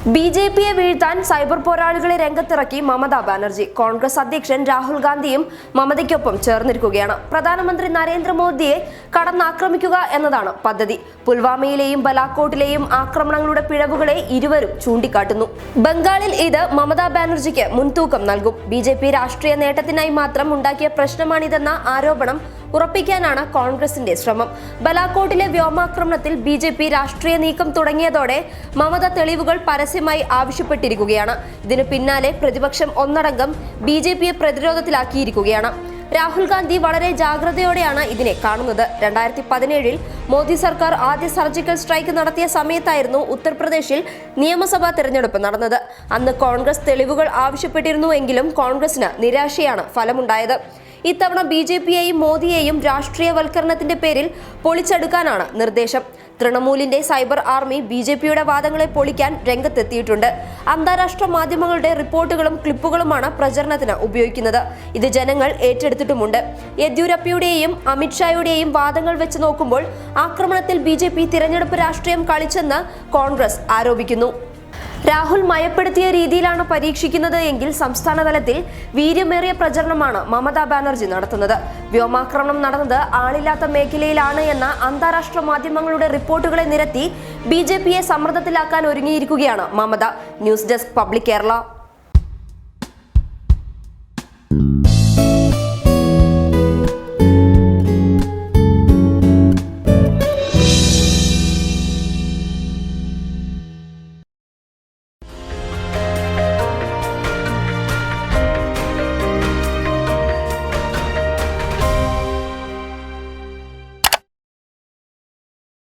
ബിജെപിയെ വീഴ്ത്താൻ സൈബർ പോരാളികളെ രംഗത്തിറക്കി മമതാ ബാനർജി. കോൺഗ്രസ് അധ്യക്ഷൻ രാഹുൽ ഗാന്ധിയും മമതയ്ക്കൊപ്പം ചേർന്നിരിക്കുകയാണ്. പ്രധാനമന്ത്രി നരേന്ദ്രമോദിയെ കടന്നാക്രമിക്കുക എന്നതാണ് പദ്ധതി. പുൽവാമയിലെയും ബലാക്കോട്ടിലെയും ആക്രമണങ്ങളുടെ പിഴവുകളെ ഇരുവരും ചൂണ്ടിക്കാട്ടുന്നു. ബംഗാളിൽ ഇത് മമതാ ബാനർജിക്ക് മുൻതൂക്കം നൽകും. ബിജെപി രാഷ്ട്രീയ നേട്ടത്തിനായി മാത്രം ഉണ്ടാക്കിയ പ്രശ്നമാണിതെന്ന ആരോപണം ഉറപ്പിക്കാനാണ് കോൺഗ്രസിന്റെ ശ്രമം. ബലാക്കോട്ടിലെ വ്യോമാക്രമണത്തിൽ ബിജെപി രാഷ്ട്രീയ നീക്കം തുടങ്ങിയതോടെ മമത തെളിവുകൾ പരസ്യമായി ആവശ്യപ്പെട്ടിരിക്കുകയാണ്. ഇതിനു പിന്നാലെ പ്രതിപക്ഷം ഒന്നടങ്കം ബിജെപിയെ പ്രതിരോധത്തിലാക്കിയിരിക്കുകയാണ്. രാഹുൽ ഗാന്ധി വളരെ ജാഗ്രതയോടെയാണ് ഇതിനെ കാണുന്നത്. 2017 മോദി സർക്കാർ ആദ്യ സർജിക്കൽ സ്ട്രൈക്ക് നടത്തിയ സമയത്തായിരുന്നു ഉത്തർപ്രദേശിൽ നിയമസഭാ തെരഞ്ഞെടുപ്പ് നടന്നത്. അന്ന് കോൺഗ്രസ് തെളിവുകൾ ആവശ്യപ്പെട്ടിരുന്നുവെങ്കിലും കോൺഗ്രസിന് നിരാശയാണ് ഫലമുണ്ടായത്. ഇത്തവണ ബിജെപിയെയും മോദിയെയും രാഷ്ട്രീയവൽക്കരണത്തിന്റെ പേരിൽ പൊളിച്ചെടുക്കാനാണ് നിർദ്ദേശം. തൃണമൂലിന്റെ സൈബർ ആർമി ബിജെപിയുടെ വാദങ്ങളെ പൊളിക്കാൻ രംഗത്തെത്തിയിട്ടുണ്ട്. അന്താരാഷ്ട്ര മാധ്യമങ്ങളുടെ റിപ്പോർട്ടുകളും ക്ലിപ്പുകളുമാണ് പ്രചരണത്തിന് ഉപയോഗിക്കുന്നത്. ഇത് ജനങ്ങൾ ഏറ്റെടുത്തിട്ടുമുണ്ട്. യെദ്യൂരപ്പയുടെയും അമിത്ഷായുടെയും വാദങ്ങൾ വെച്ച് നോക്കുമ്പോൾ ആക്രമണത്തിൽ ബിജെപി തിരഞ്ഞെടുപ്പ് രാഷ്ട്രീയം കളിച്ചെന്ന് കോൺഗ്രസ് ആരോപിക്കുന്നു. രാഹുൽ മയപ്പെടുത്തിയ രീതിയിലാണ് പരീക്ഷിക്കുന്നത് എങ്കിൽ സംസ്ഥാന തലത്തിൽ വീര്യമേറിയ പ്രചരണമാണ് മമതാ ബാനർജി നടത്തുന്നത്. വ്യോമാക്രമണം നടന്നത് ആളില്ലാത്ത മേഖലയിലാണ് എന്ന അന്താരാഷ്ട്ര മാധ്യമങ്ങളുടെ റിപ്പോർട്ടുകളെ നിരത്തി ബിജെപിയെ സമ്മർദ്ദത്തിലാക്കാൻ ഒരുങ്ങിയിരിക്കുകയാണ് Mamata. News desk public Kerala.